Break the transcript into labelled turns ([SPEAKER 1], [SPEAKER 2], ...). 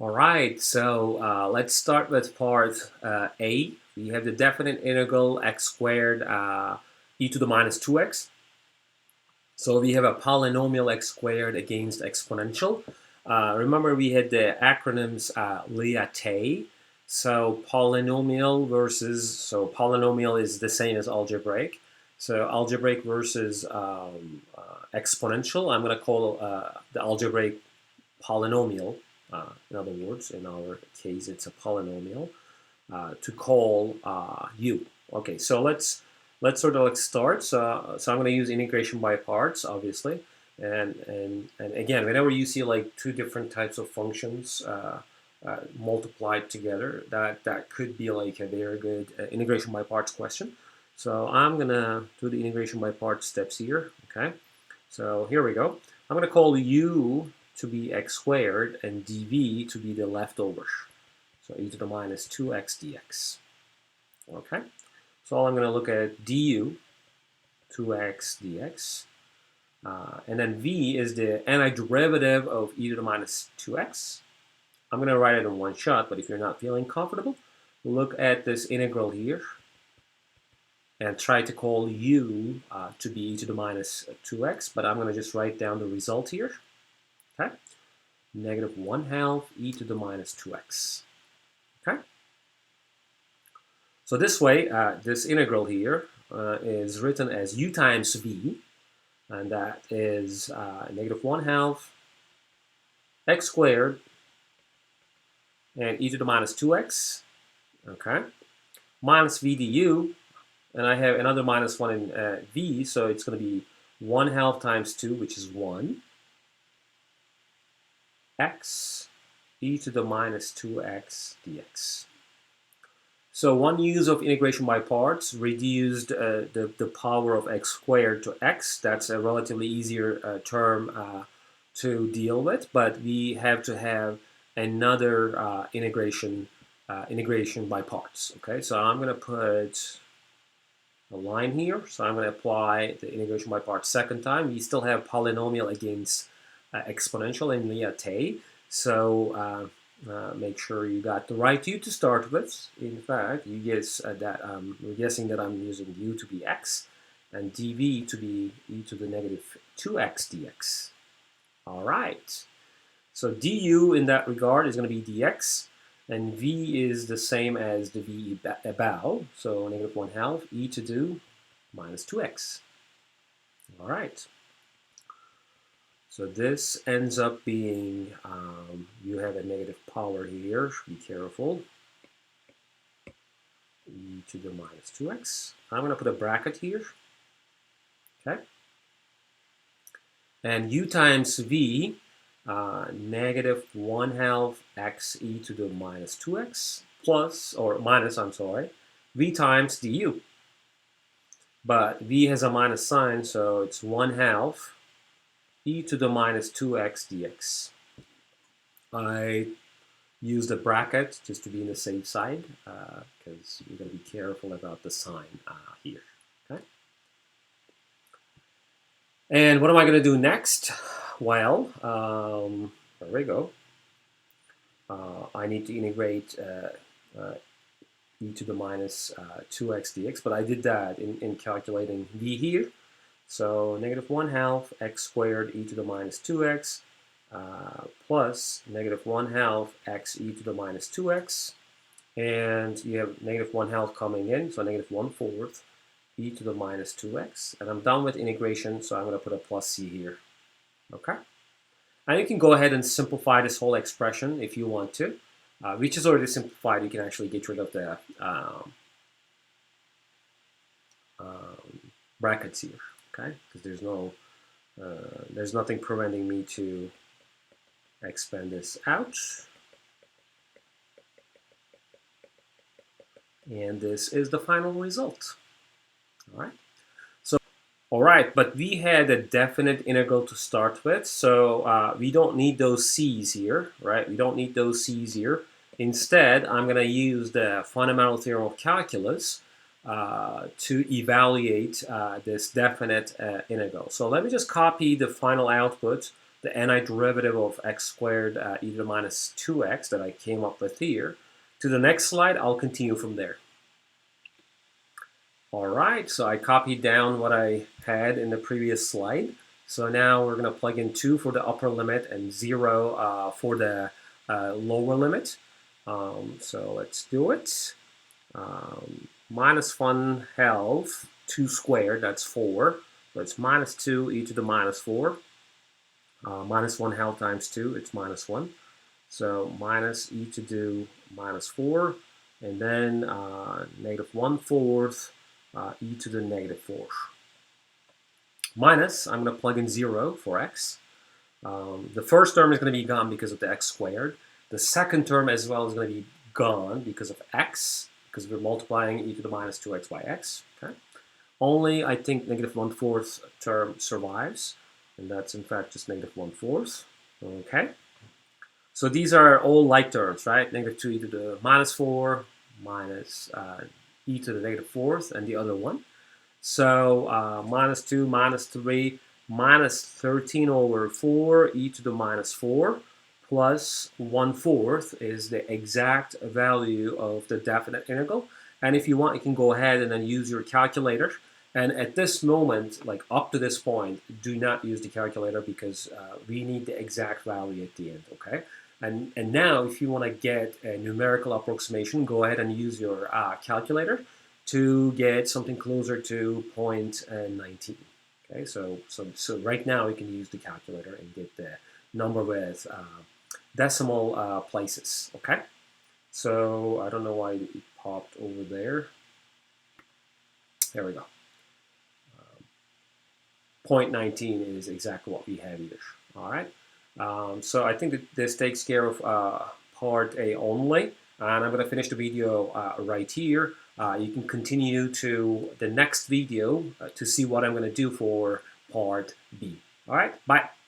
[SPEAKER 1] All right, so let's start with part A. We have the definite integral x squared e to the minus 2x. So we have a polynomial x squared against exponential. Remember we had the acronyms L.I.A.T.E. So polynomial is the same as algebraic. So algebraic versus exponential. I'm going to call the algebraic polynomial. In other words, in our case, it's a polynomial to call u. Okay, so let's sort of start. So I'm going to use integration by parts, obviously, and again, whenever you see like two different types of functions multiplied together, that could be like a very good integration by parts question. So I'm gonna do the integration by parts steps here. Okay, so here we go. I'm gonna call u to be x squared and dv to be the leftover. So e to the minus 2x dx. Okay, so I'm going to look at du 2x dx. And then v is the antiderivative of e to the minus 2x. I'm going to write it in one shot, but if you're not feeling comfortable, look at this integral here and try to call u to be e to the minus 2x, but I'm going to just write down the result here. Okay, negative 1/2 e to the minus 2x. Okay, so this way, this integral here is written as u times v, and that is negative 1/2 x squared and e to the minus 2x. Okay, minus v du, and I have another minus 1 in v, so it's going to be 1/2 times 2, which is 1. X e to the minus 2x dx. So one use of integration by parts reduced the power of x squared to x. That's a relatively easier term to deal with, but we have to have another integration by parts. Okay, so I'm going to put a line here. So I'm going to apply the integration by parts second time. We still have polynomial against exponential in L.I.A.T.E. So make sure you got the right u to start with. In fact, you guess that we're guessing that I'm using u to be x and dv to be e to the negative 2x dx. All right. So du in that regard is going to be dx, and v is the same as the v above. So negative 1/2 e to the minus 2x. All right. So this ends up being, you have a negative power here, be careful, e to the minus 2x. I'm going to put a bracket here, okay? And u times v, negative 1/2 x e to the minus 2x plus, or minus, I'm sorry, v times du. But v has a minus sign, so it's 1/2 e to the minus 2x dx. I use the bracket just to be on the safe side because you're going to be careful about the sign here. Okay. And what am I going to do next? Well, there we go. I need to integrate e to the minus 2x dx, but I did that in calculating v here. So negative 1/2 x squared e to the minus 2x plus negative 1/2 x e to the minus 2x. And you have negative 1/2 coming in, so negative 1/4 e to the minus 2x. And I'm done with integration, so I'm going to put a plus c here. Okay? And you can go ahead and simplify this whole expression if you want to. Which is already simplified, you can actually get rid of the brackets here. Okay, because there's nothing preventing me to expand this out. And this is the final result. All right. So, all right, but we had a definite integral to start with, so we don't need those c's here, right? We don't need those c's here. Instead, I'm going to use the fundamental theorem of calculus to evaluate this definite integral. So let me just copy the final output the antiderivative of x squared e to the minus 2x that I came up with here. To the next slide, I'll continue from there. All right, so I copied down what I had in the previous slide. So now we're going to plug in 2 for the upper limit and 0 for the lower limit. So let's do it. Minus 1/2, 2 squared, that's 4. So it's minus 2 e to the minus 4. Minus 1/2 times 2, it's minus 1. So minus e to the minus 4. And then negative 1/4 e to the negative 4. Minus, I'm going to plug in 0 for x. The first term is going to be gone because of the x squared. The second term as well is going to be gone because of x, because we're multiplying e to the minus 2x by x. Okay. Only, I think, negative 1/4 term survives, and that's in fact just negative 1/4. Okay. So these are all like terms, right? Negative 2 e to the minus 4 minus e to the negative 4th, and the other one. So minus 2, minus 3, minus 13 over 4 e to the minus 4 plus 1/4 is the exact value of the definite integral. And if you want, you can go ahead and then use your calculator. And at this moment, like up to this point, do not use the calculator because we need the exact value at the end, okay? And now, if you want to get a numerical approximation, go ahead and use your calculator to get something closer to 0.19. Okay, so right now we can use the calculator and get the number with decimal places. Okay, so I don't know why it popped over there. There we go. 0.19 is exactly what we have here. All right. So I think that this takes care of part A only, and I'm going to finish the video right here. You can continue to the next video to see what I'm going to do for part B. All right, bye.